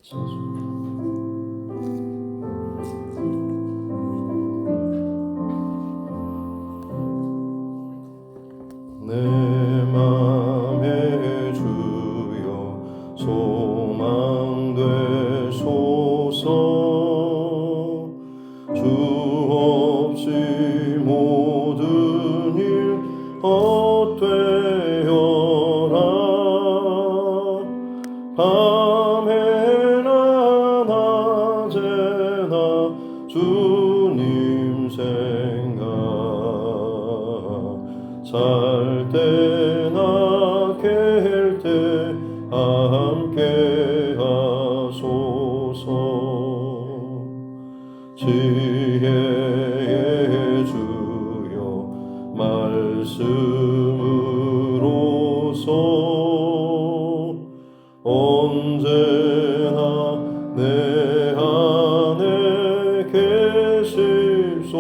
내 맘에 주여 소망 되소서. 주 없이 모든 일 헛되어라. 밤에나 낮에나 주님 생각, 잘 때나 깰 때 함께 하소서. 지혜의 주여 말씀으로서 언제나 내 안에 계십소서.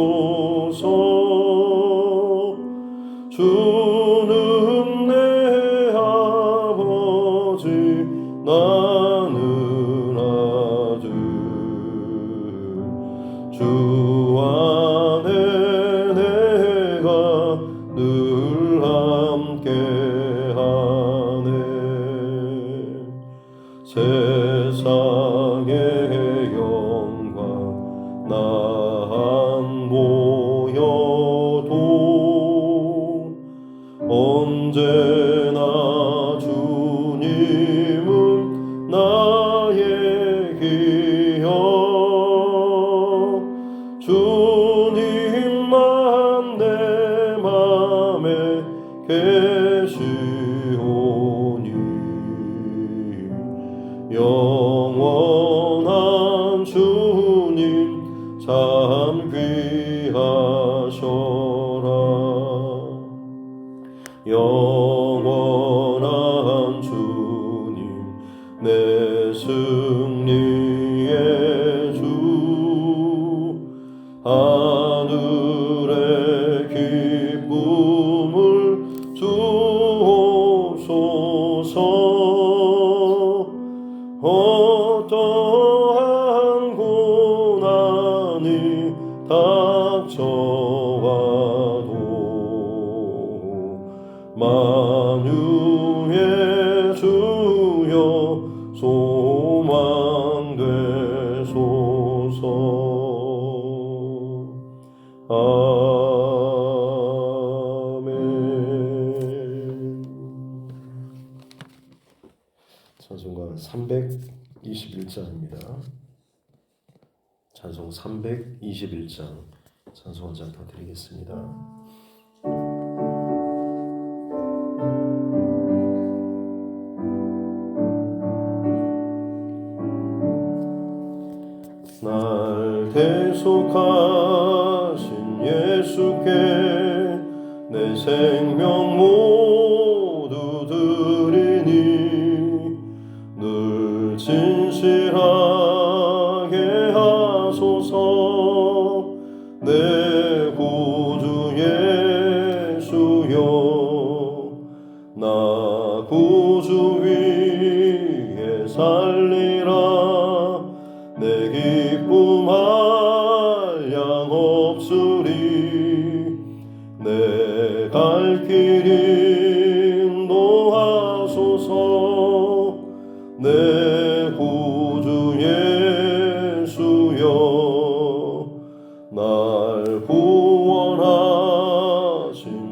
주는 내 아버지 나는 아들. 주 안에 내가 늘 함께하네. 세상의 영광 나 안 보여도 언제나 주님은 나의 기억. 주님만 내 맘에 계시오니 영원한 주님 참 귀하셔라. 영원한 주님 내 승리의 주. 하늘의 기쁨을 주옵소서. 어떠한 고난이 닥쳐와도 만유의 주여 소망 되소서. 아멘. 찬송가 321장입니다. 찬송 321장 찬송 한 장 더 드리겠습니다. 날 대속하신 예수께 내 생명 모두 드리니 늘 진실하게 하소서. 내 구주 예수여 나 구주 위에 살리라. 내 기쁨 한량 없으리. 내 갈 길 인도하소서. 내 구주 예수여 날 구원하신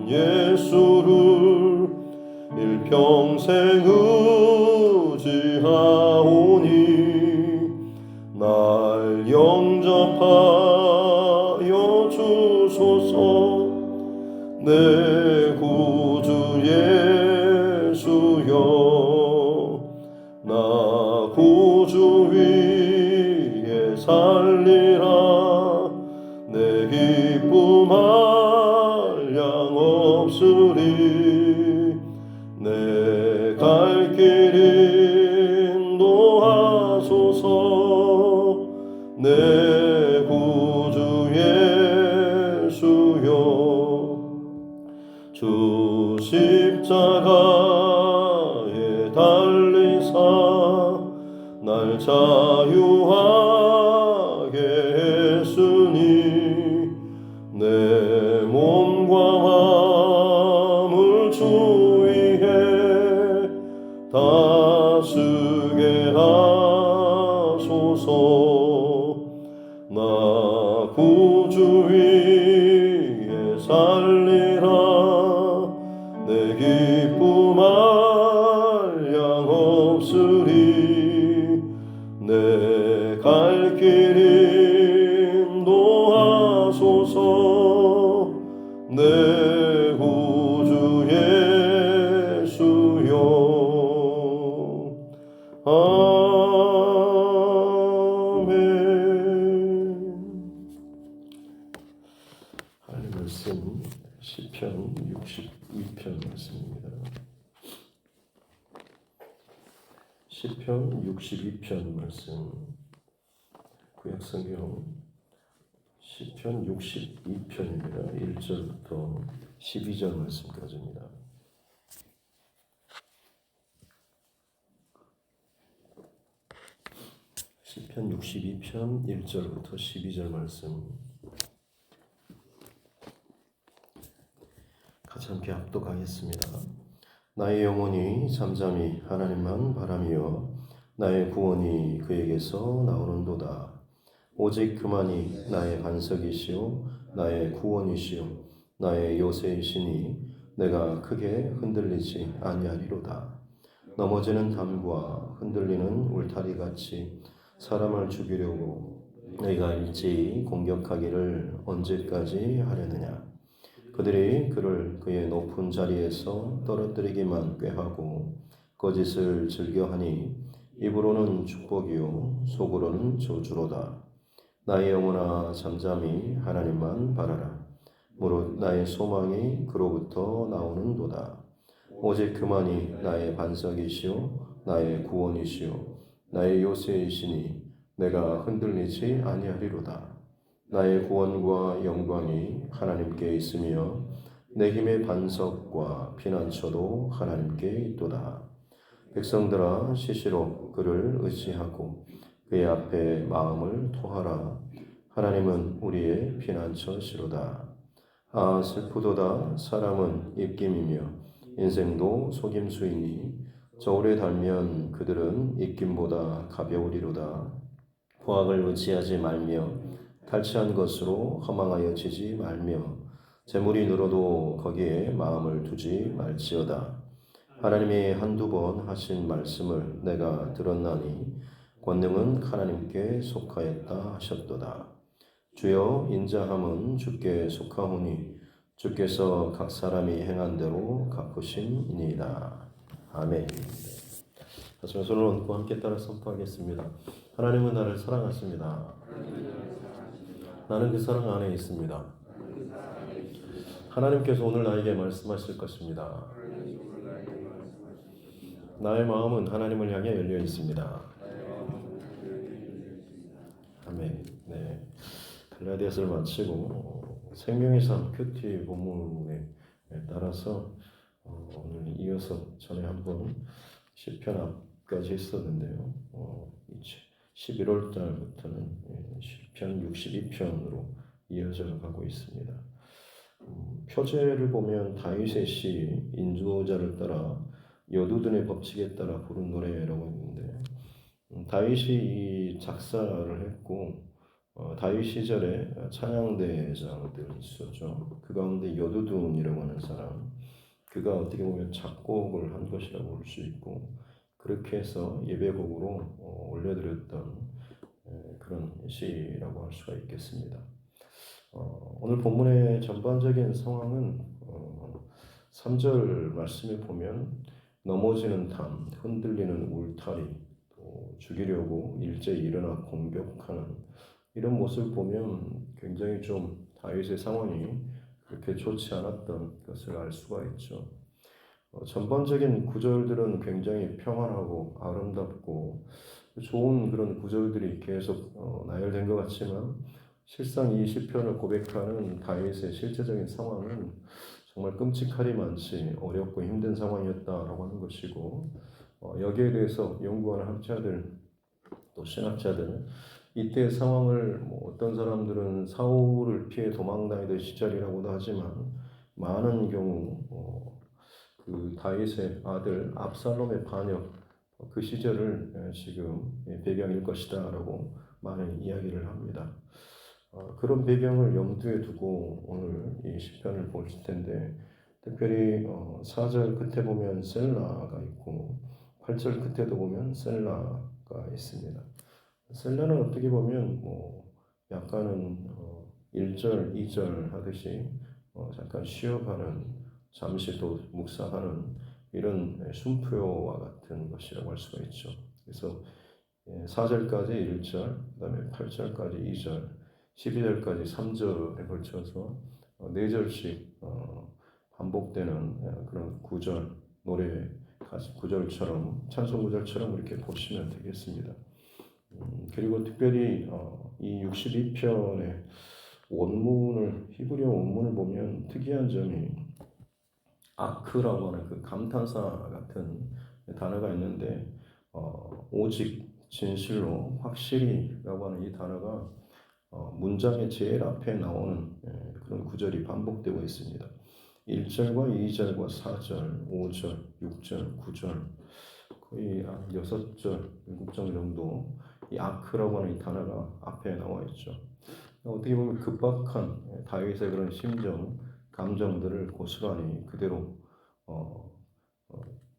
예수를 일평생 의지하오니 날 영접하여 주소서. 내 구주 예수여 나 구주 위에 살리라. 내 기쁨 한량 없으리. 내 갈 길 인도하소서. 내 구주 예수여 주 십자가에 달리사 날 자유하게 했으니 내 몸과 마음을 주 위에 다스게 하소서. 나 구주 위에 살리라. 내 기쁨 한량 없으리. 내 갈 길 인도하소서. 내 구주 예수여. 하나님 말씀 시편 62편 말씀입니다. 시편 62편 말씀, 구약성경 시편 62편입니다. 1절부터 12절 말씀까지입니다. 시편 62편 1절부터 12절 말씀, 같이 함께 합독하겠습니다. 나의 영혼이 잠잠히 하나님만 바라며 나의 구원이 그에게서 나오는도다. 오직 그만이 나의 반석이시오 나의 구원이시오 나의 요새이시니 내가 크게 흔들리지 아니하리로다. 넘어지는 담과 흔들리는 울타리같이 사람을 죽이려고 너희가 일제히 공격하기를 언제까지 하려느냐. 그들이 그를 그의 높은 자리에서 떨어뜨리기만 꾀하고 거짓을 즐겨하니 입으로는 축복이요 속으로는 저주로다. 나의 영혼아 잠잠히 하나님만 바라라. 무릇 나의 소망이 그로부터 나오는도다. 오직 그만이 나의 반석이시요 나의 구원이시요 나의 요새이시니 내가 흔들리지 아니하리로다. 나의 구원과 영광이 하나님께 있으며 내 힘의 반석과 피난처도 하나님께 있도다. 백성들아 시시로 그를 의지하고 그의 앞에 마음을 토하라. 하나님은 우리의 피난처시로다. 아 슬프도다. 사람은 입김이며 인생도 속임수이니 저울에 달면 그들은 입김보다 가벼우리로다. 포악을 의지하지 말며 탈취한 것으로 허망하여지지 말며 재물이 늘어도 거기에 마음을 두지 말지어다. 하나님이 한두 번 하신 말씀을 내가 들었나니 권능은 하나님께 속하였다 하셨도다. 주여 인자함은 주께 속하오니 주께서 각 사람이 행한 대로 갚으심이니이다. 아멘. 다시 손을 얹고 함께 따라 선포하겠습니다. 하나님은 나를 사랑하십니다. 나는 그 사랑 안에 있습니다. 하나님께서 오늘 나에게 말씀하실 것입니다. 나의 마음은 하나님을 향해 열려 있습니다. 아멘. 네. 갈라디아서를 마치고 생명의 삶 큐티 본문에 따라서 오늘 이어서 전에 한번 시편 앞까지 했었는데요. 11월 달부터는 시편 62편으로 이어져 가고 있습니다. 표제를 보면 다윗의 시 인도자를 따라 여두둔의 법칙에 따라 부른 노래라고 했는데 다윗이 이 작사를 했고 다윗 시절에 찬양대장들이 있었죠. 그 가운데 여두둔이라고 하는 사람, 그가 어떻게 보면 작곡을 한 것이라고 볼 수 있고 그렇게 해서 예배곡으로 올려드렸던 그런 시라고 할 수가 있겠습니다. 오늘 본문의 전반적인 상황은 3절 말씀에 보면 넘어지는 담, 흔들리는 울타리, 또 죽이려고 일제히 일어나 공격하는 이런 모습을 보면 굉장히 좀 다윗의 상황이 그렇게 좋지 않았던 것을 알 수가 있죠. 전반적인 구절들은 굉장히 평안하고 아름답고 좋은 그런 구절들이 계속 나열된 것 같지만 실상 이 시편을 고백하는 다윗의 실제적인 상황은 정말 끔찍하리만치 어렵고 힘든 상황이었다라고 하는 것이고 여기에 대해서 연구하는 학자들 또 신학자들 이때 상황을 뭐 어떤 사람들은 사울을 피해 도망다니던 시절이라고도 하지만 많은 경우 그 다윗의 아들 압살롬의 반역 그 시절을 지금 배경일 것이다라고 많은 이야기를 합니다. 그런 배경을 염두에 두고 오늘 이 시편을 볼 텐데 특별히 4절 끝에 보면 셀라가 있고 8절 끝에도 보면 셀라가 있습니다. 셀라는 어떻게 보면 뭐 약간은 1절, 2절 하듯이 잠깐 쉬어가는 잠시 또 묵상하는 이런 숨표와 같은 것이라고 할 수가 있죠. 그래서 4절까지 1절, 그 다음에 8절까지 2절, 12절까지 3절에 걸쳐서 4절씩 반복되는 그런 구절, 노래 구절처럼 찬송 구절처럼 이렇게 보시면 되겠습니다. 그리고 특별히 이 62편의 원문을 히브리어 원문을 보면 특이한 점이 아크라고 하는 그 감탄사 같은 단어가 있는데 오직 진실로 확실히라고 하는 이 단어가 문장의 제일 앞에 나오는 그런 구절이 반복되고 있습니다. 1절과 2절과 4절, 5절, 6절, 9절 거의 한 6절, 7절 정도 이 아크라고 하는 이 단어가 앞에 나와 있죠. 어떻게 보면 급박한 다윗의 그런 심정, 감정들을 고스란히 그대로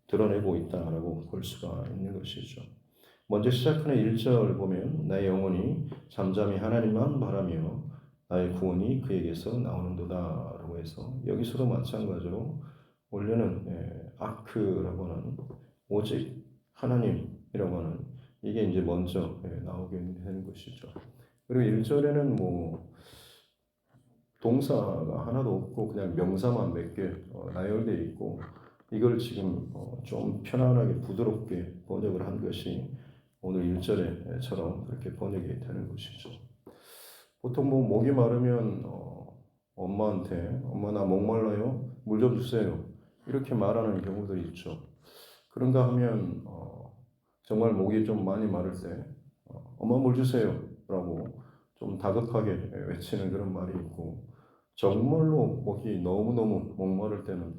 드러내고 있다라고 볼 수가 있는 것이죠. 먼저 시작하는 1절 보면 나의 영혼이 잠잠히 하나님만 바라며 나의 구원이 그에게서 나오는도다 라고 해서 여기서도 마찬가지로 원래는 아크라고 하는 오직 하나님이라고 하는 이게 이제 먼저 나오게 되는 것이죠. 그리고 1절에는 뭐 동사가 하나도 없고 그냥 명사만 몇 개 나열되어 있고 이걸 지금 좀 편안하게 부드럽게 번역을 한 것이 오늘 1절에처럼 그렇게 번역이 되는 것이죠. 보통 뭐 목이 마르면 엄마한테 엄마 나 목말라요? 물 좀 주세요. 이렇게 말하는 경우들이 있죠. 그런가 하면 정말 목이 좀 많이 마를 때 엄마 물 주세요 라고 좀 다급하게 외치는 그런 말이 있고 정말로 목이 너무너무 목마를 때는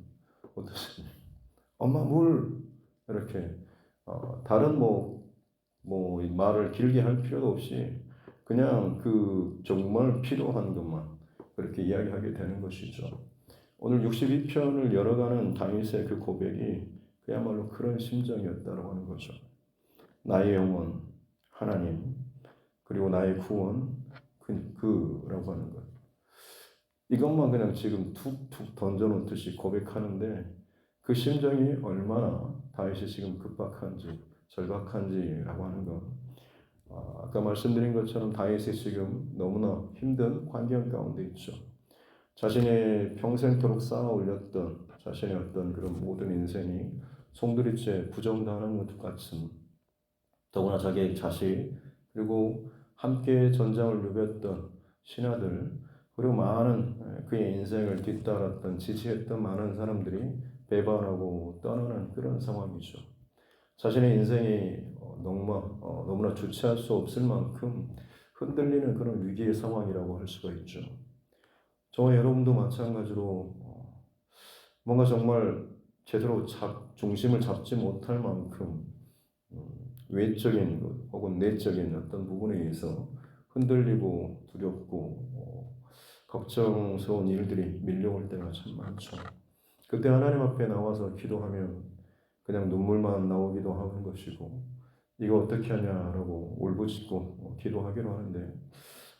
어떻습니까? 엄마 물 이렇게 다른 뭐 말을 길게 할 필요도 없이 그냥 그 정말 필요한 것만 그렇게 이야기하게 되는 것이죠. 오늘 62편을 열어가는 다윗의 그 고백이 그야말로 그런 심정이었다고 하는 거죠. 나의 영혼, 하나님, 그리고 나의 구원, 그라고 하는 것. 이것만 그냥 지금 툭툭 던져놓듯이 고백하는데 그 심정이 얼마나 다윗이 지금 급박한지 절박한지라고 하는 것. 아까 말씀드린 것처럼 다윗이 지금 너무나 힘든 환경 가운데 있죠. 자신의 평생토록 쌓아 올렸던 자신의 어떤 그런 모든 인생이 송두리째 부정당하는 것 같은 더구나 자기의 자식 그리고 함께 전장을 누볐던 신하들 그리고 많은 그의 인생을 뒤따랐던 지지했던 많은 사람들이 배반하고 떠나는 그런 상황이죠. 자신의 인생이 너무나 주체할 수 없을 만큼 흔들리는 그런 위기의 상황이라고 할 수가 있죠. 저와 여러분도 마찬가지로 뭔가 정말 제대로 중심을 잡지 못할 만큼 외적인 것 혹은 내적인 어떤 부분에 의해서 흔들리고 두렵고 걱정스러운 일들이 밀려올 때가 참 많죠. 그때 하나님 앞에 나와서 기도하면 그냥 눈물만 나오기도 하는 것이고 이거 어떻게 하냐라고 울부짖고 기도하기로 하는데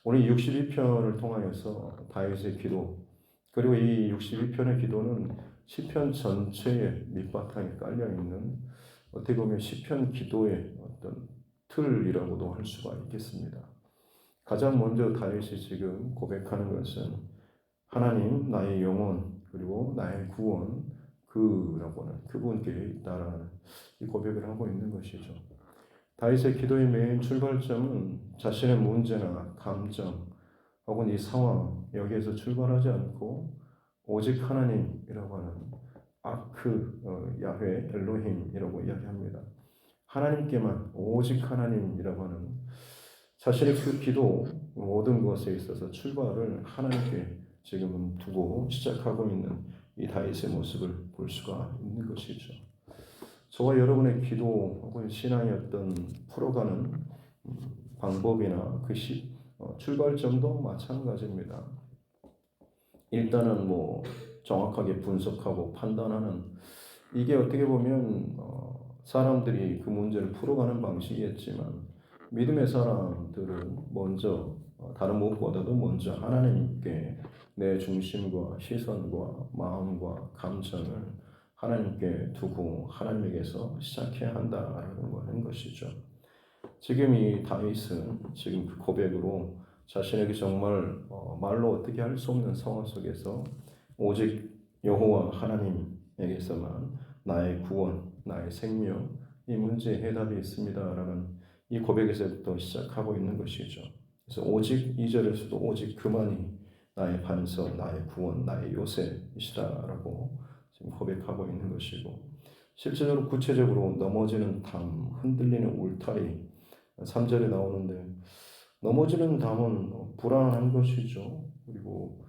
오늘 62편을 통하여서 다윗의 기도 그리고 이 62편의 기도는 시편 전체의 밑바탕에 깔려있는 어떻게 보면 시편 기도의 어떤 틀이라고도 할 수가 있겠습니다. 가장 먼저 다윗이 지금 고백하는 것은 하나님 나의 영혼 그리고 나의 구원 그라고 하는 그분께 있다라는 이 고백을 하고 있는 것이죠. 다윗의 기도의 메인 출발점은 자신의 문제나 감정 혹은 이 상황 여기에서 출발하지 않고 오직 하나님이라고 하는 아크 야훼 엘로힘이라고 이야기합니다. 하나님께만 오직 하나님이라고 하는 자신의 그 기도 모든 것에 있어서 출발을 하나님께 지금은 두고 시작하고 있는 이 다윗의 모습을 볼 수가 있는 것이죠. 저와 여러분의 기도 혹은 신앙의 어떤 풀어가는 방법이나 그 출발점도 마찬가지입니다. 일단은 뭐 정확하게 분석하고 판단하는 이게 어떻게 보면 사람들이 그 문제를 풀어가는 방식이었지만 믿음의 사람들은 먼저 다른 무엇보다도 먼저 하나님께 내 중심과 시선과 마음과 감정을 하나님께 두고 하나님에게서 시작해야 한다라는 것이죠. 지금 이 다윗은 지금 그 고백으로 자신에게 정말 말로 어떻게 할 수 없는 상황 속에서 오직 여호와 하나님에게서만 나의 구원, 나의 생명, 이 문제의 해답이 있습니다라는 이 고백에서부터 시작하고 있는 것이죠. 그래서 오직 2절에서도 오직 그만이 나의 반석, 나의 구원, 나의 요새이시다라고 지금 고백하고 있는 것이고 실제로 구체적으로 넘어지는 담, 흔들리는 울타리 3절에 나오는데 넘어지는 담은 불안한 것이죠. 그리고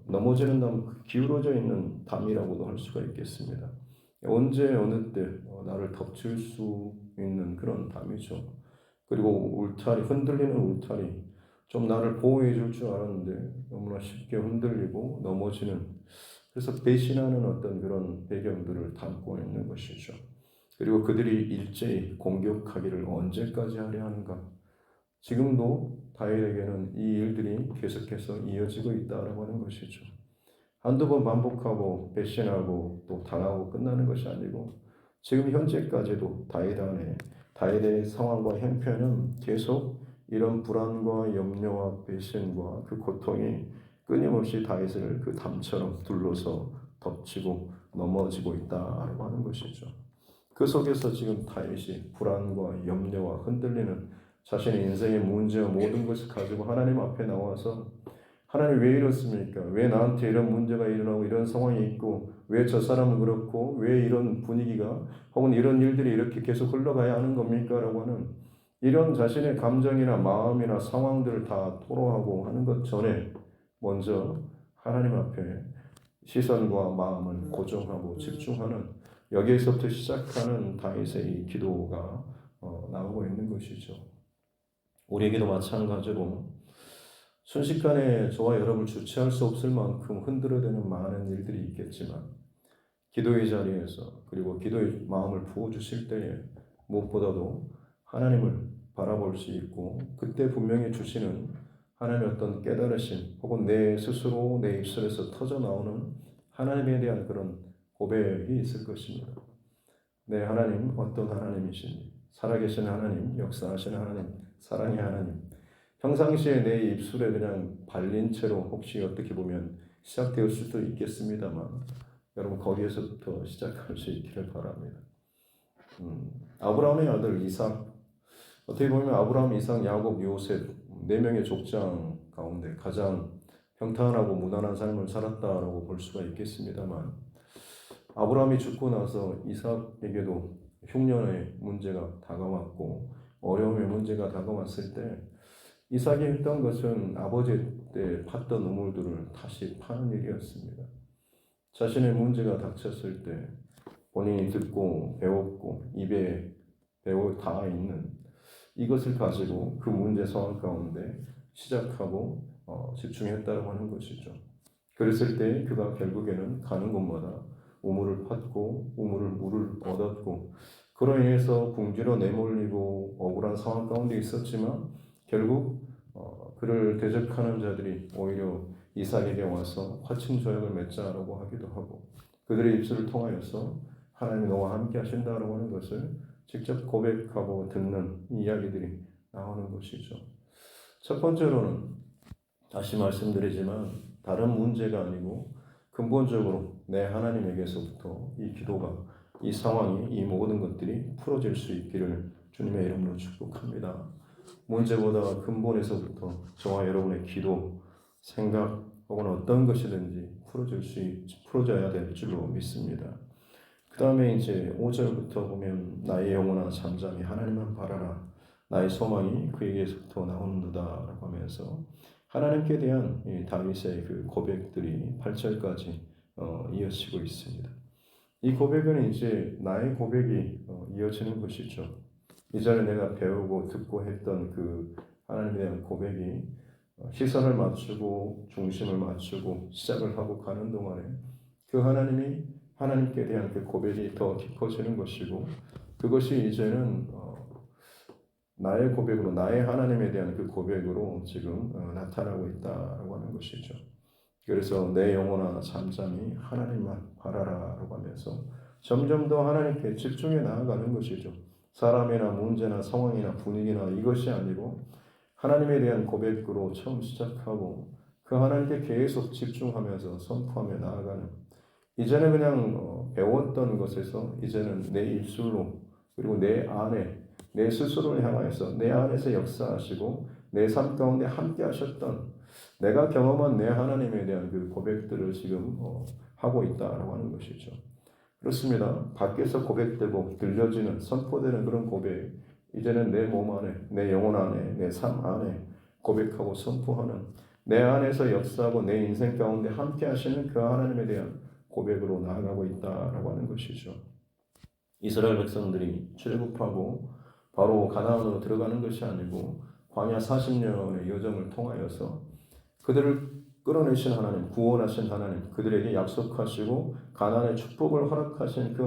넘어지는 담, 기울어져 있는 담이라고도 할 수가 있겠습니다. 언제 어느 때 나를 덮칠 수 있는 그런 담이죠. 그리고 울타리, 흔들리는 울타리, 좀 나를 보호해 줄 줄 알았는데 너무나 쉽게 흔들리고 넘어지는, 그래서 배신하는 어떤 그런 배경들을 담고 있는 것이죠. 그리고 그들이 일제히 공격하기를 언제까지 하려 하는가? 지금도 다윗에게는 이 일들이 계속해서 이어지고 있다라고 하는 것이죠. 한두 번 반복하고 배신하고 또 당하고 끝나는 것이 아니고 지금 현재까지도 다윗의 상황과 형편은 계속 이런 불안과 염려와 배신과 그 고통이 끊임없이 다윗을 그 담처럼 둘러서 덮치고 넘어지고 있다라고 하는 것이죠. 그 속에서 지금 다윗이 불안과 염려와 흔들리는 자신의 인생의 문제와 모든 것을 가지고 하나님 앞에 나와서 하나님 왜 이렇습니까? 왜 나한테 이런 문제가 일어나고 이런 상황이 있고 왜 저 사람은 그렇고 왜 이런 분위기가 혹은 이런 일들이 이렇게 계속 흘러가야 하는 겁니까? 라고 하는 이런 자신의 감정이나 마음이나 상황들을 다 토로하고 하는 것 전에 먼저 하나님 앞에 시선과 마음을 고정하고 집중하는 여기에서부터 시작하는 다윗의 이 기도가 나오고 있는 것이죠. 우리에게도 마찬가지로 순식간에 저와 여러분을 주체할 수 없을 만큼 흔들어대는 많은 일들이 있겠지만 기도의 자리에서 그리고 기도의 마음을 부어주실 때에 무엇보다도 하나님을 바라볼 수 있고 그때 분명히 주시는 하나님의 어떤 깨달으심 혹은 내 스스로 내 입술에서 터져나오는 하나님에 대한 그런 고백이 있을 것입니다. 네, 하나님 어떤 하나님이신지, 살아계신 하나님, 역사하시는 하나님, 사랑의 하나님, 평상시에 내 입술에 그냥 발린 채로 혹시 어떻게 보면 시작되었을 수도 있겠습니다만 여러분 거기에서부터 시작할 수 있기를 바랍니다. 아브라함의 아들 이삭, 어떻게 보면 아브라함, 이삭, 야곱, 요셉 4명의 족장 가운데 가장 평탄하고 무난한 삶을 살았다라고 볼 수가 있겠습니다만 아브라함이 죽고 나서 이삭에게도 흉년의 문제가 다가왔고 어려움의 문제가 다가왔을 때 이삭이 했던 것은 아버지 때 팠던 우물들을 다시 파는 일이었습니다. 자신의 문제가 닥쳤을 때 본인이 듣고 배웠고 입에 배워 닿아 있는 이것을 가지고 그 문제 상황 가운데 시작하고 집중했다고 하는 것이죠. 그랬을 때 그가 결국에는 가는 곳마다 우물을 팠고 물을 얻었고 그로 인해서 궁지로 내몰리고 억울한 상황 가운데 있었지만 결국 그를 대적하는 자들이 오히려 이삭에게 와서 화친 조약을 맺자라고 하기도 하고 그들의 입술을 통하여서 하나님이 너와 함께 하신다라고 하는 것을 직접 고백하고 듣는 이야기들이 나오는 것이죠. 첫 번째로는 다시 말씀드리지만 다른 문제가 아니고 근본적으로 내 하나님에게서부터 이 기도가 이 상황이 이 모든 것들이 풀어질 수 있기를 주님의 이름으로 축복합니다. 문제보다 근본에서부터 저와 여러분의 기도, 생각 혹은 어떤 것이든지 풀어져야 될 줄로 믿습니다. 다음에 이제 5절부터 보면 나의 영혼아 잠잠히 하나님만 바라라. 나의 소망이 그에게서부터 나오는도다라고 하면서 하나님께 대한 이 다윗의 그 고백들이 8절까지 이어지고 있습니다. 이 고백은 이제 나의 고백이 이어지는 것이죠. 이전에 내가 배우고 듣고 했던 그 하나님에 대한 고백이 시선을 맞추고 중심을 맞추고 시작을 하고 가는 동안에 그 하나님께 대한 그 고백이 더 깊어지는 것이고 그것이 이제는 나의 고백으로 나의 하나님에 대한 그 고백으로 지금 나타나고 있다라고 하는 것이죠. 그래서 내 영혼아 잠잠히 하나님만 바라라라고 하면서 점점 더 하나님께 집중해 나아가는 것이죠. 사람이나 문제나 상황이나 분위기나 이것이 아니고 하나님에 대한 고백으로 처음 시작하고 그 하나님께 계속 집중하면서 선포하며 나아가는 이제는 그냥 배웠던 것에서 이제는 내 입술로 그리고 내 안에 내 스스로를 향하여서 내 안에서 역사하시고 내 삶 가운데 함께 하셨던 내가 경험한 내 하나님에 대한 그 고백들을 지금 하고 있다라고 하는 것이죠. 그렇습니다. 밖에서 고백되고 들려지는 선포되는 그런 고백 이제는 내 몸 안에 내 영혼 안에 내 삶 안에 고백하고 선포하는 내 안에서 역사하고 내 인생 가운데 함께 하시는 그 하나님에 대한 고백으로 나아가고 있다라고 하는 것이죠. 이스라엘 백성들이 출애굽하고 바로 가나안으로 들어가는 것이 아니고 광야 40년의 여정을 통하여서 그들을 끌어내신 하나님, 구원하신 하나님, 그들에게 약속하시고 가나안의 축복을 허락하신 그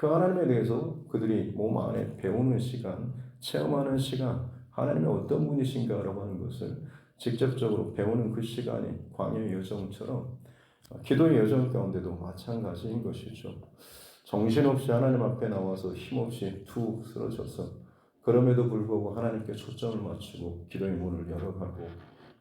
하나님에 대해서 그들이 몸 안에 배우는 시간, 체험하는 시간, 하나님이 어떤 분이신가라고 하는 것을 직접적으로 배우는 그 시간이 광야의 여정처럼 기도의 여정 가운데도 마찬가지인 것이죠. 정신없이 하나님 앞에 나와서 힘없이 툭 쓰러져서 그럼에도 불구하고 하나님께 초점을 맞추고 기도의 문을 열어가고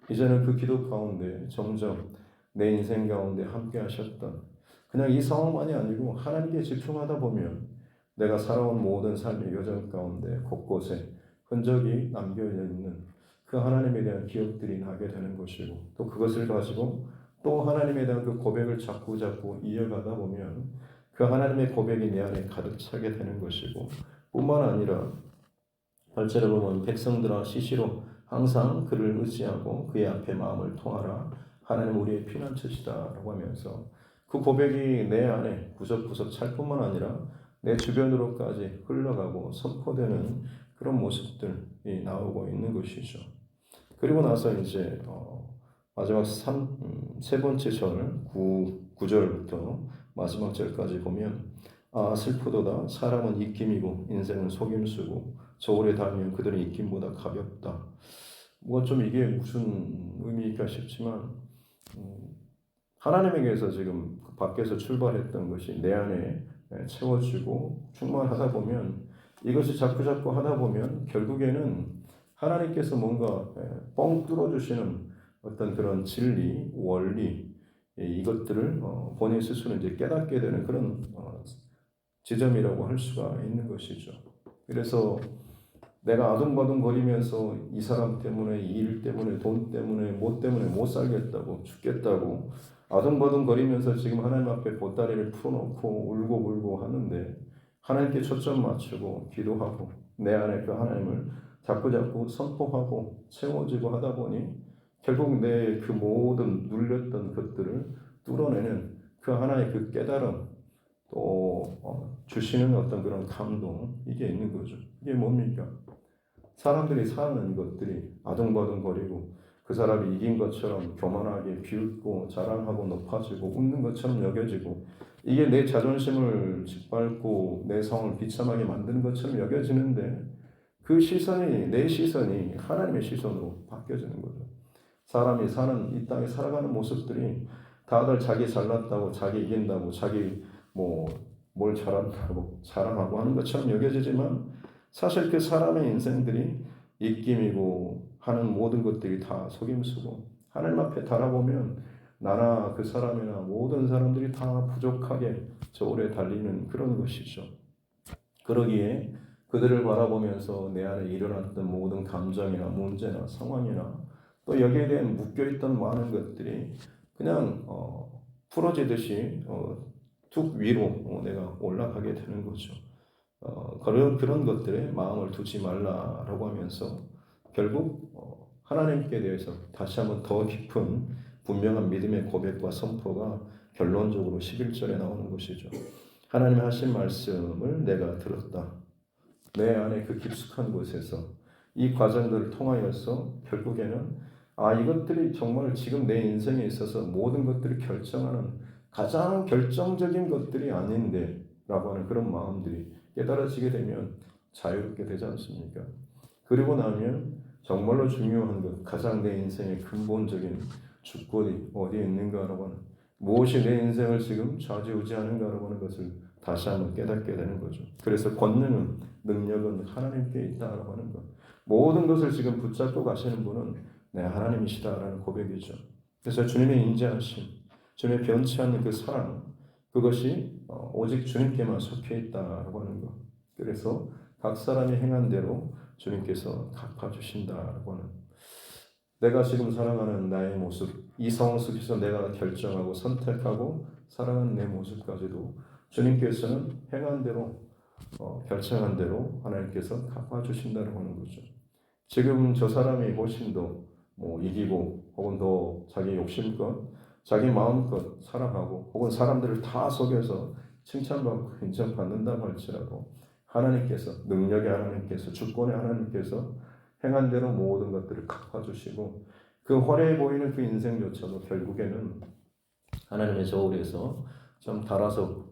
이제는 그 기도 가운데 점점 내 인생 가운데 함께 하셨던 그냥 이 상황만이 아니고 하나님께 집중하다 보면 내가 살아온 모든 삶의 여정 가운데 곳곳에 흔적이 남겨져 있는 그 하나님에 대한 기억들이 나게 되는 것이고 또 그것을 가지고 또 하나님에 대한 그 고백을 자꾸 이어가다 보면 그 하나님의 고백이 내 안에 가득 차게 되는 것이고 뿐만 아니라 8절에 보면 백성들아 시시로 항상 그를 의지하고 그의 앞에 마음을 통하라 하나님 우리의 피난처시다 라고 하면서 그 고백이 내 안에 구석구석 찰 뿐만 아니라 내 주변으로까지 흘러가고 선포되는 그런 모습들이 나오고 있는 것이죠. 그리고 나서 이제 마지막 세 번째 절 9절부터 마지막 절까지 보면 슬프도다 사람은 입김이고 인생은 속임수고 저울에 달면 그들은 입김보다 가볍다. 좀 이게 무슨 의미일까 싶지만 하나님에게서 지금 밖에서 출발했던 것이 내 안에 채워지고 충만하다 보면 이것이 자꾸 하다 보면 결국에는 하나님께서 뭔가 뻥 뚫어주시는 어떤 그런 진리, 원리 이것들을 본인 스스로 이제 깨닫게 되는 그런 지점이라고 할 수가 있는 것이죠. 그래서 내가 아둥바둥거리면서 이 사람 때문에, 이 일 때문에, 돈 때문에 못 살겠다고, 죽겠다고 아둥바둥거리면서 지금 하나님 앞에 보따리를 풀어놓고 울고 하는데 하나님께 초점 맞추고 기도하고 내 안에 그 하나님을 자꾸 선포하고 채워지고 하다 보니 결국 내 그 모든 눌렸던 것들을 뚫어내는 그 하나의 그 깨달음 또 주시는 어떤 그런 감동 이게 있는 거죠. 이게 뭡니까? 사람들이 사는 것들이 아둥바둥거리고 그 사람이 이긴 것처럼 교만하게 비웃고 자랑하고 높아지고 웃는 것처럼 여겨지고 이게 내 자존심을 짓밟고 내 성을 비참하게 만드는 것처럼 여겨지는데 그 시선이 내 시선이 하나님의 시선으로 바뀌어지는 거죠. 사람이 사는 이 땅에 살아가는 모습들이 다들 자기 잘났다고 자기 이긴다고 자기 뭘 잘한다고 자랑하고 하는 것처럼 여겨지지만 사실 그 사람의 인생들이 입김이고 하는 모든 것들이 다 속임수고 하나님 앞에 달아보면 나나 그 사람이나 모든 사람들이 다 부족하게 저울에 달리는 그런 것이죠. 그러기에 그들을 바라보면서 내 안에 일어났던 모든 감정이나 문제나 상황이나 또 여기에 대한 묶여있던 많은 것들이 그냥 풀어지듯이 툭 위로 내가 올라가게 되는 거죠. 그런 것들에 마음을 두지 말라라고 하면서 결국 하나님께 대해서 다시 한번 더 깊은 분명한 믿음의 고백과 선포가 결론적으로 11절에 나오는 것이죠. 하나님의 하신 말씀을 내가 들었다. 내 안에 그 깊숙한 곳에서 이 과정들을 통하여서 결국에는 이것들이 정말 지금 내 인생에 있어서 모든 것들을 결정하는 가장 결정적인 것들이 아닌데 라고 하는 그런 마음들이 깨달아지게 되면 자유롭게 되지 않습니까? 그리고 나면 정말로 중요한 것, 가장 내 인생의 근본적인 주권이 어디에 있는가라고 하는, 무엇이 내 인생을 지금 좌지우지하는가라고 하는 것을 다시 한번 깨닫게 되는 거죠. 그래서 권능은, 능력은 하나님께 있다라고 하는 것. 모든 것을 지금 붙잡고 가시는 분은 내 하나님이시다라는 고백이죠. 그래서 주님의 인자하심, 주님의 변치 않는 그 사랑, 그것이 오직 주님께만 속해 있다라고 하는 것. 그래서 각 사람이 행한 대로 주님께서 갚아주신다라고 하는, 내가 지금 사랑하는 나의 모습, 이 상황 속에서 내가 결정하고 선택하고 사랑하는 내 모습까지도 주님께서는 행한 대로 결정한 대로 하나님께서 갚아주신다는 거죠. 지금 저 사람이 훨씬 더 이기고 혹은 더 자기 욕심껏 자기 마음껏 살아가고 혹은 사람들을 다 속여서 칭찬받고 인정받는다고 할지라도 하나님께서, 능력의 하나님께서, 주권의 하나님께서 행한 대로 모든 것들을 갚아주시고 그 화려해 보이는 그 인생조차도 결국에는 하나님의 저울에서 좀 달아서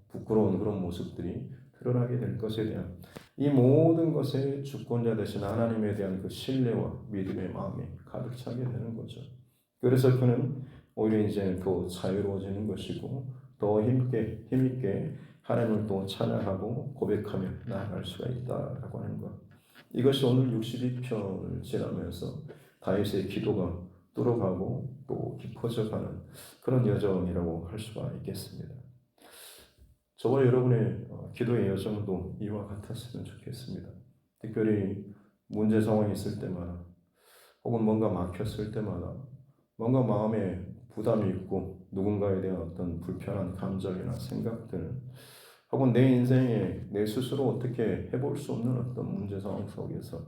부끄러운 그런 모습들이 드러나게 될 것에 대한, 이 모든 것의 주권자 되신 하나님에 대한 그 신뢰와 믿음의 마음이 가득 차게 되는 거죠. 그래서 그는 오히려 이제 더 자유로워지는 것이고 더 힘있게 하나님을 또 찬양하고 고백하며 나아갈 수가 있다라고 하는 것. 이것이 오늘 62편을 지나면서 다윗의 기도가 뚫어가고 또 깊어져가는 그런 여정이라고 할 수가 있겠습니다. 저와 여러분의 기도의 여정도 이와 같았으면 좋겠습니다. 특별히 문제 상황이 있을 때마다 혹은 뭔가 막혔을 때마다 뭔가 마음에 부담이 있고 누군가에 대한 어떤 불편한 감정이나 생각들 혹은 내 인생에 내 스스로 어떻게 해볼 수 없는 어떤 문제 상황 속에서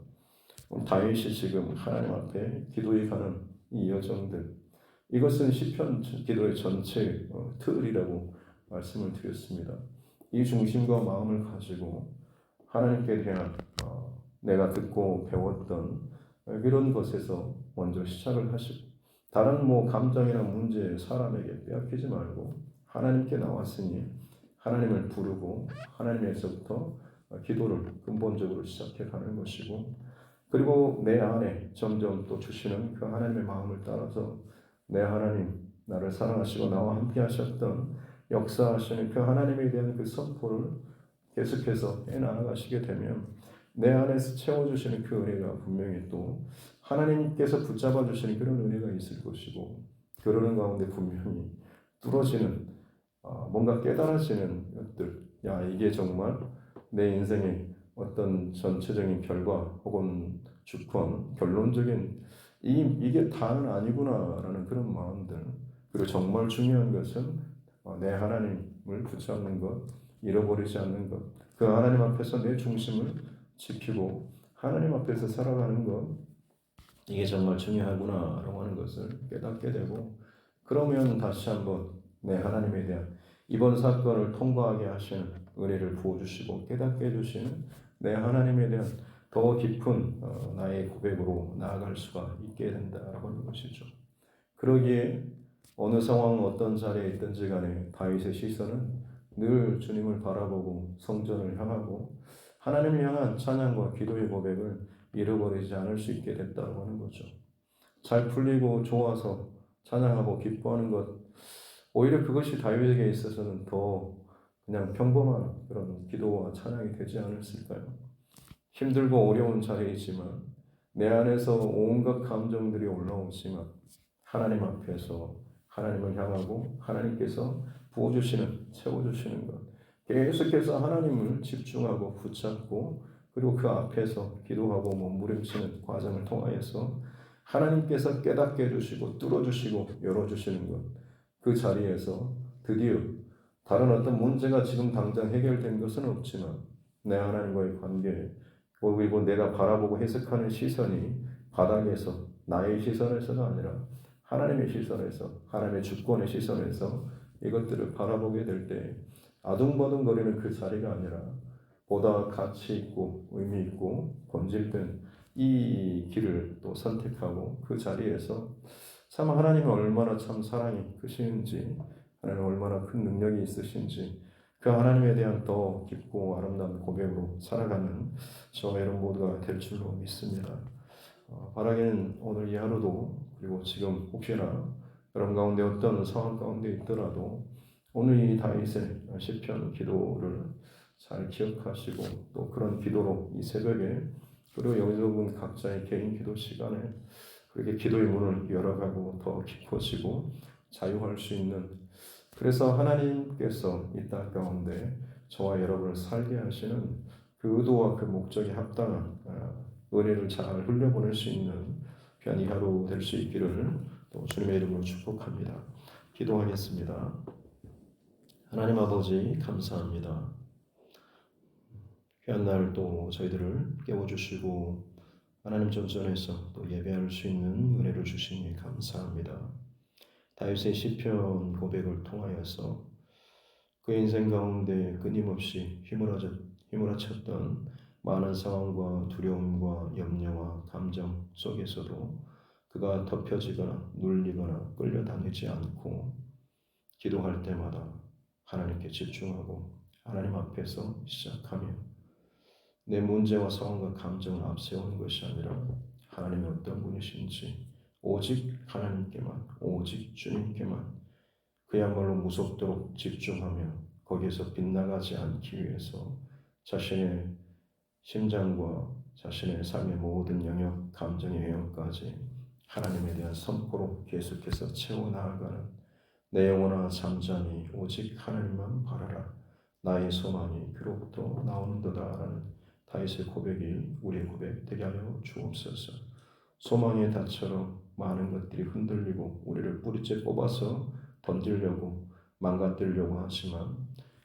다윗이 지금 하나님 앞에 기도해 가는 이 여정들, 이것은 시편 기도의 전체 틀이라고 말씀을 드렸습니다. 이 중심과 마음을 가지고 하나님께 대한 내가 듣고 배웠던 이런 것에서 먼저 시작을 하시고 다른 감정이나 문제 사람에게 빼앗기지 말고 하나님께 나왔으니 하나님을 부르고 하나님에서부터 기도를 근본적으로 시작해 가는 것이고, 그리고 내 안에 점점 또 주시는 그 하나님의 마음을 따라서 내 하나님, 나를 사랑하시고 나와 함께 하셨던 역사하시는 그 하나님에 대한 그 선포를 계속해서 해나가시게 되면 내 안에서 채워주시는 그 은혜가 분명히 또 하나님께서 붙잡아 주시는 그런 은혜가 있을 것이고, 그러는 가운데 분명히 뚫어지는 뭔가 깨달아지는 것들, 이게 정말 내 인생의 어떤 전체적인 결과 혹은 주권, 결론적인 이게 다는 아니구나라는 그런 마음들. 그리고 정말 중요한 것은 내 하나님을 붙잡는 것, 잃어버리지 않는 것, 그 하나님 앞에서 내 중심을 지키고 하나님 앞에서 살아가는 것, 이게 정말 중요하구나라고 하는 것을 깨닫게 되고, 그러면 다시 한번 내 하나님에 대한 이번 사건을 통과하게 하시는 은혜를 부어주시고 깨닫게 해주시는 내 하나님에 대한 더 깊은 나의 고백으로 나아갈 수가 있게 된다라고 하는 것이죠. 그러기에 어느 상황 어떤 자리에 있든지 간에 다윗의 시선은 늘 주님을 바라보고 성전을 향하고 하나님을 향한 찬양과 기도의 고백을 잃어버리지 않을 수 있게 됐다고 하는 거죠. 잘 풀리고 좋아서 찬양하고 기뻐하는 것, 오히려 그것이 다윗에게 있어서는 더 그냥 평범한 그런 기도와 찬양이 되지 않았을까요? 힘들고 어려운 자리이지만 내 안에서 온갖 감정들이 올라오지만 하나님 앞에서 하나님을 향하고 하나님께서 부어주시는, 채워주시는 것, 계속해서 하나님을 집중하고 붙잡고 그리고 그 앞에서 기도하고 몸부림치는 과정을 통하여서 하나님께서 깨닫게 해주시고 뚫어주시고 열어주시는 것, 그 자리에서 드디어 다른 어떤 문제가 지금 당장 해결된 것은 없지만 내 하나님과의 관계 그리고 내가 바라보고 해석하는 시선이 바닥에서 나의 시선에서가 아니라 하나님의 시선에서 하나님의 주권의 시선에서 이것들을 바라보게 될 때 아둥바둥거리는 그 자리가 아니라 보다 가치 있고 의미 있고 본질된 이 길을 또 선택하고 그 자리에서 참 하나님은 얼마나 참 사랑이 크시는지 하나님 얼마나 큰 능력이 있으신지 그 하나님에 대한 더 깊고 아름다운 고백으로 살아가는 저와 여러분 모두가 될 줄로 믿습니다. 바라기는 오늘 이 하루도 그리고 지금 혹시나 여러분 가운데 어떤 상황 가운데 있더라도 오늘 이 다윗의 시편 기도를 잘 기억하시고 또 그런 기도로 이 새벽에 그리고 여기서 본 각자의 개인 기도 시간에 그렇게 기도의 문을 열어가고 더 깊어지고 자유할 수 있는 그래서 하나님께서 이 땅 가운데 저와 여러분을 살게 하시는 그 의도와 그 목적에 합당한 은혜를 잘 흘려보낼 수 있는 귀한 이 하루 될 수 있기를 또 주님의 이름으로 축복합니다. 기도하겠습니다. 하나님 아버지 감사합니다. 귀한 날 또 저희들을 깨워주시고 하나님 전전에서 또 예배할 수 있는 은혜를 주시니 감사합니다. 다윗의 시편 고백을 통하여서 그 인생 가운데 끊임없이 휘몰아쳤던 많은 상황과 두려움과 염려와 감정 속에서도 그가 덮여지거나 눌리거나 끌려다니지 않고 기도할 때마다 하나님께 집중하고 하나님 앞에서 시작하며 내 문제와 상황과 감정을 앞세우는 것이 아니라 하나님이 어떤 분이신지 오직 하나님께만 오직 주님께만 그야말로 무섭도록 집중하며 거기에서 빗나가지 않기 위해서 자신의 심장과 자신의 삶의 모든 영역, 감정의 영역까지 하나님에 대한 선포로 계속해서 채워나가는 내 영혼아 잠잠히 오직 하나님만 바라라 나의 소망이 그로부터 나오는도다라는 다윗의 고백이 우리의 고백 되게 하여 주옵소서. 소망의 닷처럼 많은 것들이 흔들리고 우리를 뿌리째 뽑아서 던지려고 망가뜨리려고 하지만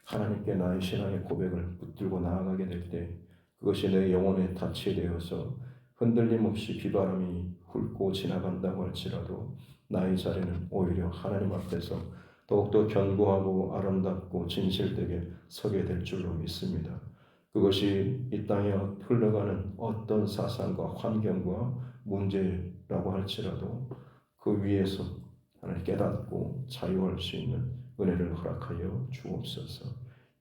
하나님께 나의 신앙의 고백을 붙들고 나아가게 될 때 그것이 내 영혼의 닻이 되어서 흔들림 없이 비바람이 훑고 지나간다고 할지라도 나의 자리는 오히려 하나님 앞에서 더욱더 견고하고 아름답고 진실되게 서게 될 줄로 믿습니다. 그것이 이 땅에 흘러가는 어떤 사상과 환경과 문제라고 할지라도 그 위에서 하나님 깨닫고 자유할 수 있는 은혜를 허락하여 주옵소서.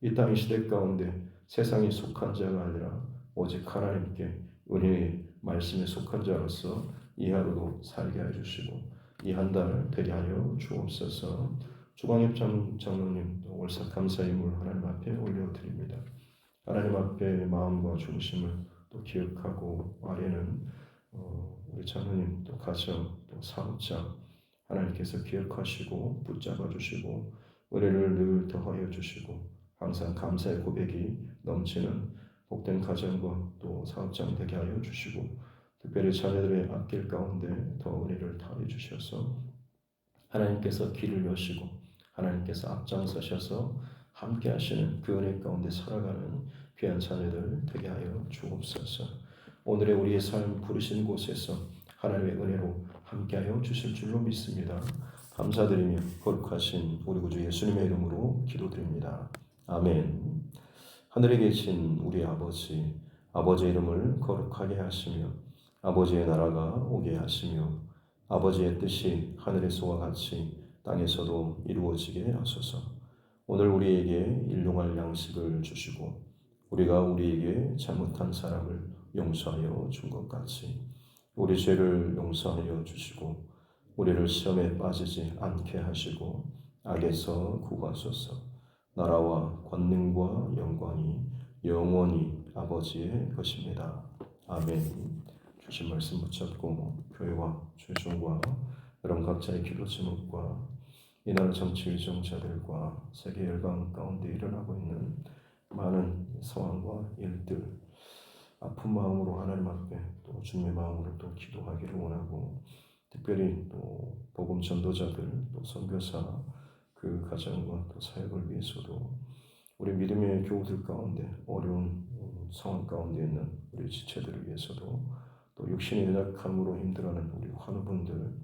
이 땅의 시대 가운데 세상에 속한 자가 아니라 오직 하나님께 은혜의 말씀에 속한 자로서 이 하루도 살게 해주시고 이 한 달 되게 하여 주옵소서. 주광엽 장로님 월삭 감사의 물 하나님 앞에 올려드립니다. 하나님 앞에 마음과 중심을 또 기억하고 아래는 우리 장로님 또 가정 또 사업장 하나님께서 기억하시고 붙잡아 주시고 은혜를 늘 더하여 주시고 항상 감사의 고백이 넘치는 복된 가정과 또 사업장 되게 하여 주시고 특별히 자녀들의 앞길 가운데 더 은혜를 더하여 주셔서 하나님께서 길을 여시고 하나님께서 앞장서셔서 함께 하시는 그 은혜 가운데 살아가는 귀한 자녀들 되게 하여 주옵소서. 오늘의 우리의 삶 부르신 곳에서 하나님의 은혜로 함께하여 주실 줄로 믿습니다. 감사드리며 거룩하신 우리 구주 예수님의 이름으로 기도드립니다. 아멘. 하늘에 계신 우리 아버지, 아버지의 이름을 거룩하게 하시며 아버지의 나라가 오게 하시며 아버지의 뜻이 하늘에서와 같이 땅에서도 이루어지게 하소서. 오늘 우리에게 일용할 양식을 주시고 우리가 우리에게 잘못한 사람을 용서하여 준 것 같이 우리 죄를 용서하여 주시고 우리를 시험에 빠지지 않게 하시고 악에서 구하소서. 나라와 권능과 영광이 영원히 아버지의 것입니다. 아멘. 주신 말씀 붙잡고 교회와 최종과 여러분 각자의 기도 제목과 이날 정치 일정자들과 세계 열강 가운데 일어나고 있는 많은 상황과 일들 아픈 마음으로 하나님 앞에 또 주님의 마음으로 또 기도하기를 원하고 특별히 또 복음 전도자들 또 선교사 그 가정과 또 사역을 위해서도 우리 믿음의 교우들 가운데 어려운 상황 가운데 있는 우리 지체들을 위해서도 또 육신의 연약함으로 힘들어하는 우리 환우분들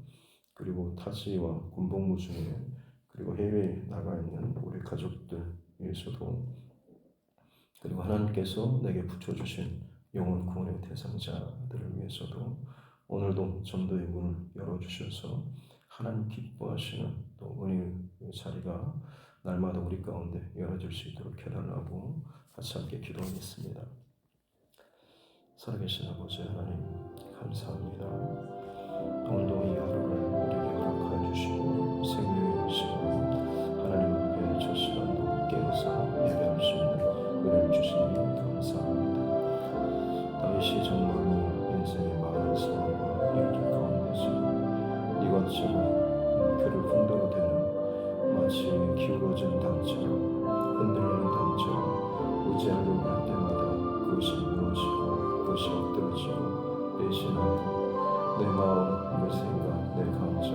그리고 타지와 군복무 중에 그리고 해외에 나가 있는 우리 가족들 위해서도 그리고 하나님께서 내게 붙여주신 영혼 구원의 대상자들을 위해서도 오늘도 전도의 문을 열어주셔서 하나님 기뻐하시는 또 은혜의 자리가 날마다 우리 가운데 열어질 수 있도록 해달라고 같이 함께 기도하겠습니다. 살아계신 아버지 하나님 감사합니다. 오늘도 이 하루를 우리에게 허락하여 주시고 생명의 시간 하나님 앞에 저 시간도 깨어서 예배할 수 있는 은혜를 주시니 감사합니다. 다윗이 정말로 인생의 많은 상황과 일들 가운데서 이것저것 그를 흔들어대는 마치 기울어진 담처럼 흔들리는 담처럼 의지하려고 할 때마다 그것이 무너지고 그것이 엎드러지고 배신하고 내 마음, 내 생각, 내 감정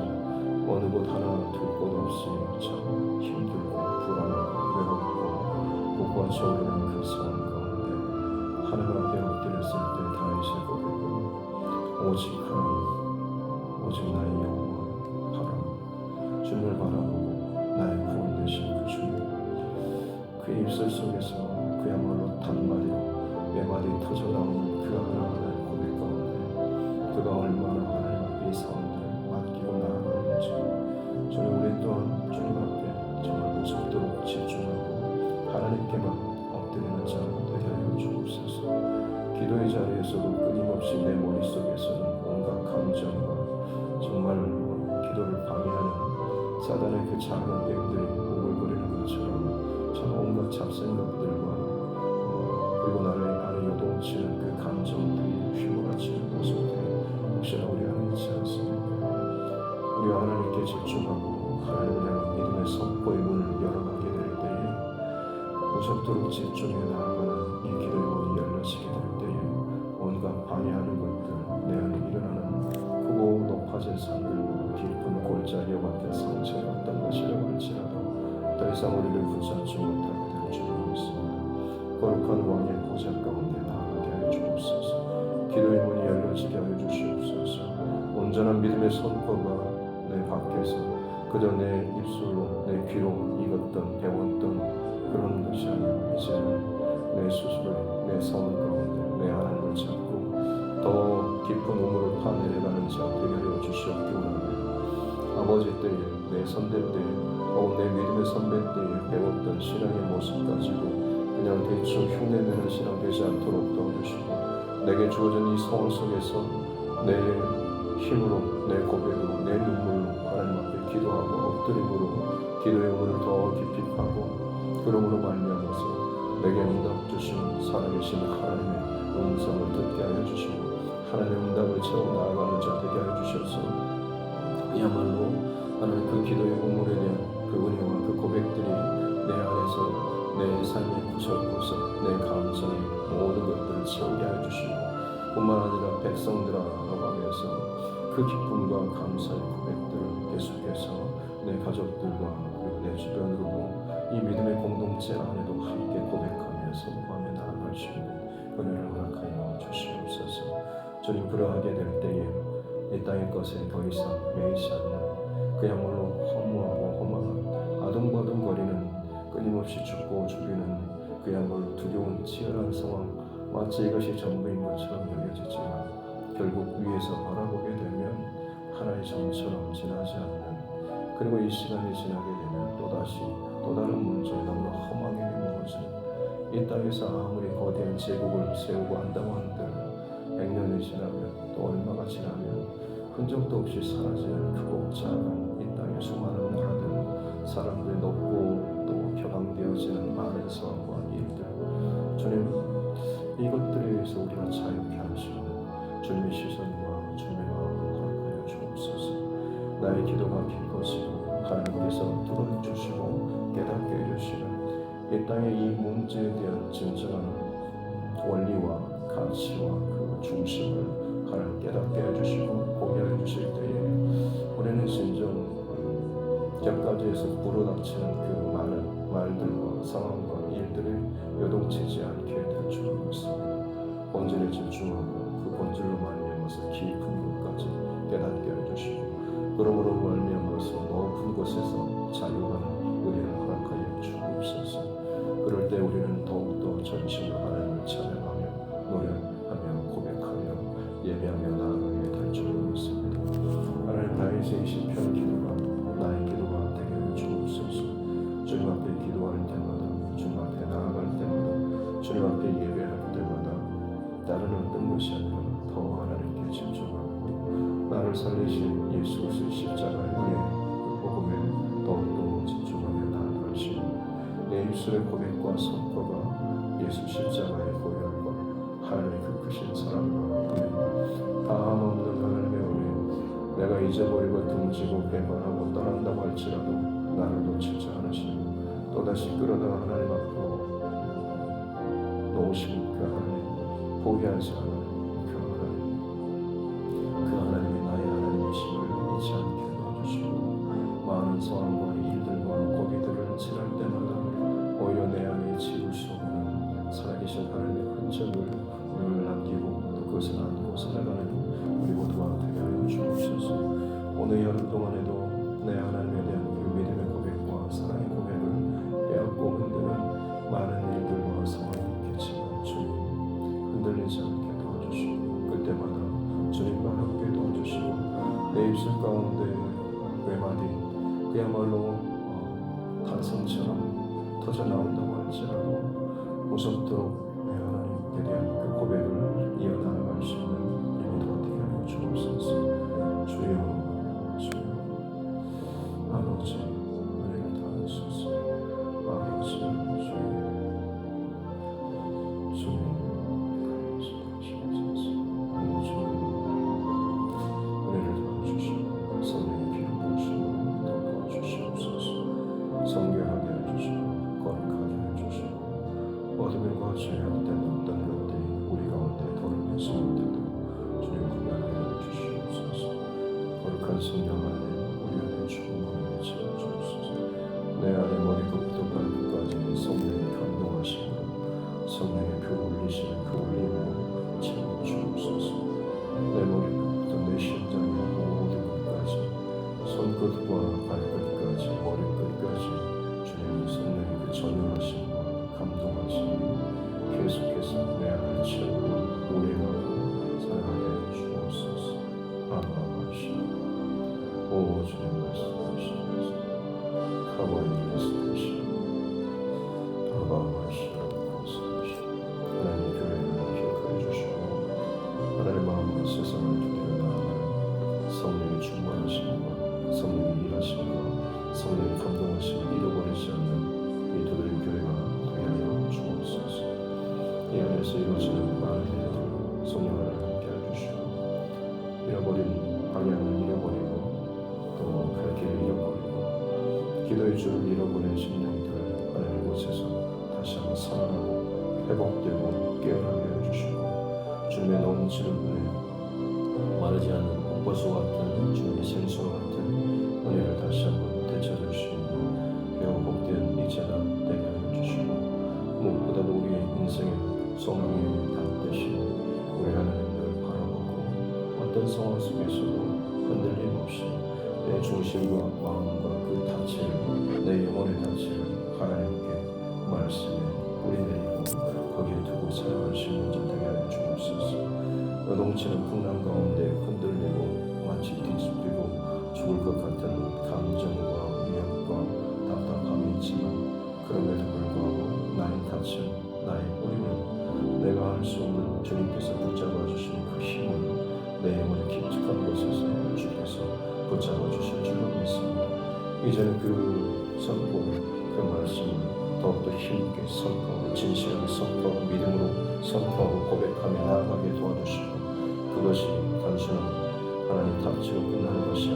어느 곳 하나 둘 곳 없이 참 힘들고 불안하고 외롭고 복과 저울이는 그 상황 가운데 하나님 앞에 엎드렸을 때 다윗의 고백은 오직 하나님, 오직 나의 여호와 바람 주님을 바라보고 나의 구원 되신 그 주님 그의 입술 속에서 그야말로 단마디로 매마디 터져나오는 그 하나하나의 고백 가운데 그가 얼마나 하나님 앞에 이 상황들을 맡기고 나아가는지 주님 우리 또한 주님 앞에 정말 무섭도록 집중하고 하나님께만 엎드리는 자 되게 하여 주옵소서. 기도의 자리에서도 끊임없이 내 머릿속에서는 온갖 감정과 정말 기도를 방해하는 사단의 그 작은 뱀들이 오글거리는 것처럼 참 온갖 잡생각들과 그리고 나를 안에 요동치는 그 감정들이 휘몰아치는 모습들이 혹시나 우리 안에 있지 않습니까? 우리가 하나님께 집중하고 하나님을 향한 믿음의 선포의 문을 열어가게 될 때에 무섭도록 집중해 나아가는 이 기도의 문이 열려지게 될 때에 온갖 방해하는 것들 내 안에 일어나는 크고 높아진 산들과 깊은 골짜기와 같은 상처의 어떤 것이라고 할지라도 더 이상 우리를 붙잡지 못하게 될 줄 믿습니다. 거룩한 왕의 보좌 가운데 나아가게 하여 주옵소서. 기도의 문이 열려지게 하여 주시옵소서. 온전한 믿음의 선포가 내 밖에서 그저 내 입술로 내 귀로 익었던 배웠던 그런 것이 아니고 이제는 내 스스로 내 성원 가운데 내 하나님을 찾고 더 깊은 우물을 파내려가는 자 되게 하여 주시옵기 원합니다. 아버지 때에 내 선배 때에 내 믿음의 선배 때에 배웠던 신앙의 모습 가지고 그냥 대충 흉내내는 신앙 되지 않도록 도와주시고 내게 주어진 이 상황 속에서 내 힘으로 내 고백으로 내 눈물로 하나님 앞에 기도하고 엎드림으로 기도의 문을 더 깊이 파고 그러므로 말미암아서 내게 응답 주시는 살아계신 하나님의 음성을 듣게 하여 주시고 하나님의 응답을 채워 나아가는 자 되게 하여 주셔서 그야말로 하나님 그 기도의 우물에 대한 그 은혜와 그 고백들이 내 안에서 내 삶의 구석구석 내 감정의 모든 것들을 채우게 하여 주시고 뿐만 아니라 백성들아라고 하면서 그 기쁨과 감사의 고백들을 계속해서 내 가족들과 그리고 내 주변으로 이 믿음의 공동체 안에도 함께 고백하며 선포하며 나아갈 수 있는 은혜를 허락하여 주시옵소서. 주님 그러하게 될 때에 이 땅의 것에 더 이상 매이지 않는 그야말로 허무하고 험한 아둥바둥거리는 끊임없이 죽고 죽이는 그야말로 두려운 치열한 상황 마치 이것이 전부인 것처럼 여겨지지만 결국 위에서 바라보게 되면 하나의 점처럼 지나지 않는 그리고 이 시간이 지나게 되면 또다시 또 다른 문제 너무나 험하게 무너지는 이 땅에서 아무리 거대한 제국을 세우고 한다고 한들 100년이 지나면 또 얼마가 지나면 흔적도 없이 사라지는 크고 작은 이 땅의 수많은 나라들 사람들이 높고 또 격앙되어지는 많은 상황과 일들 주님 이것들에 의해서 우리가 자유케 하시는 주님의 시선과 주님의 마음을 허락하여 주옵소서. 나의 기도가 깊어지고 하나님께서 뚫어주시고 깨닫게 해주시는 이 땅의 이 문제에 대한 진정한 원리와 가치와 그 중심을 하나님 깨닫게 해주시고 보게 해주실 때에 우리는 진정 격까지 해서 불어닥치는 그 많은 말들과 상황과 일들이 요동치지 않게 될 줄 믿습니다. 본질에 집중하고 그 본질로 말미암아서 깊은 곳까지 깨닫게 해주시고 그러므로 말미암아서 높은 곳에서 자유하는 은혜를 허락하여 주옵소서. 그럴 때 우리는 더욱더 전심으로 하나님을 찬양하며 노래하며 고백하며 예배하며 나아가게 될 줄 믿습니다. 하나님 다윗의 시편 기도가 나의 기도가 되게 하여 주옵소서. 주님 앞에 기도할 때마다 주님 앞에 나아갈 때마다 주님 앞에 예배할 때마다 다른 어떤 것이 아니라 더 하나님께 집중하고 나를 살리신 예수 그리스도의 십자가의 은혜 그 복음에 더욱더 집중하며 나아갈 수 있는 내 입술의 고백과 선포가 예수 십자가의 보혈과 하나님의 그 크신 사랑과 은혜 다함 없는 하나님의 은혜 내가 잊어버리고 등지고 배반하고 떠난다고 할지라도 나를 놓치지 않으시고 또다시 끌어다 하나님 앞으로 놓으시는 그 하나님 포기하지 않는 그 하나님이 나의 하나님이심을 잊지 않게 도와주시고 많은 상황과 일들과 고비들을 지날 때마다 오히려 내 안에 지울 수 없는 살아계신 하나님의 흔적을 늘 남기고 또 그것을 안고 살아가는 우리 모두가 되게 하여 주옵소서. 오늘 여름 동안에도 내 하나님에 대한 그 믿음의 고백과 사랑의 고백을 빼앗고 흔드는 많은 일들과 상황이 있겠지만 주님 흔들리지 않게 도와주시고 그때마다 주님과 함께 도와주시고 내 입술 가운데 외마디 그야말로 탄성처럼 터져 나온다고 할지라도 무섭도록 내 하나님께 대한 그 고백을 이어나갈 수 있는 우리 모두가 되게 하여 주옵소서. 주여 아버지 은혜를 다하소서. 아버지 주님 은혜를 더하주시고 성령의 피를 부으시고 더 도와주시옵소서. 성결하게 해주시고 거룩하게 해주시고 어둠과 죄악 때문에 어떤 것들이 우리 가운데 더럽게 숨어들도록 주님 구별하여 주시옵소서. 거룩한 성령 안에 우리 안에 충만하게 채워주옵소서. 내 안에 머리끝부터 발끝까지 성령의 감동하심으로 성령의 그 울리시는 그 울림으로 채워주옵소서. 내 머리끝부터 내 심장의 모든 것까지 손끝과 발끝까지 머리끝까지 주님의 성령의 그 전율하심과 감동하심이 계속해서 내 안을 채우고 운행하고 살아가게 주옵소서. 아바아시오. 오 주님 말씀하시옵소서. 가버린 예수이시오. 아바아시오. 고소하시오. 하나님 교회를 기억하여 주시고 하나님 마음으로 세상을 두드려 나아가는 성령의 충만하심과 성령의 일하심과 성령의 감동하심을 잃어버리지 않는 믿음의 교회가 되게 하여 주옵소서. 이 안에서 이루어지는 많은 일들 성령 하나님 함께 해주시고 잃어버린 방향을 잃어버리고 또 갈 길을 잃어버리고 기도의 줄을 잃어버린 심령들 하나님 곳에서 다시 한번 살아나고 회복되고 깨어나게 해주시고 주님의 넘치는 은혜 마르지 않는 꽃보수 같은 주님의 생수와 같은 은혜를 다시 한번 되찾을 수 있는 배워 복된 이제가 되게 하여 주시고 무엇보다도 우리의 인생의 소망의 담대신 우리 하나님을 바라보고 어떤 상황 속에서도 흔들림 없이 내 중심과 마음과 그 닫히를 내 영혼의 닫히를 하나님께 말씀에 뿌리내리고 거기에 두고 살아갈 수 있는 자 되게 하여 주옵소서. 요동치는 풍랑 가운데 흔들리고 마치 뒤집히고 죽을 것 같은 감정과 위협과 답답함이 있지만 그럼에도 불구하고 나의 닫힘, 나의 뿌리는 내가 할 수 없는 주님께서 붙잡아 주신 그 힘은 내 영혼의 깊숙한 곳에서 주께서 붙잡아 주실 줄로 믿습니다. 이제는 그 선포, 그 말씀을 더욱더 힘있게 선포하고 진실하게 선포하고 믿음으로 선포하고 고백하며 나아가게 도와주시고 그것이 단순한 하나님 탑지로 끝나는 것이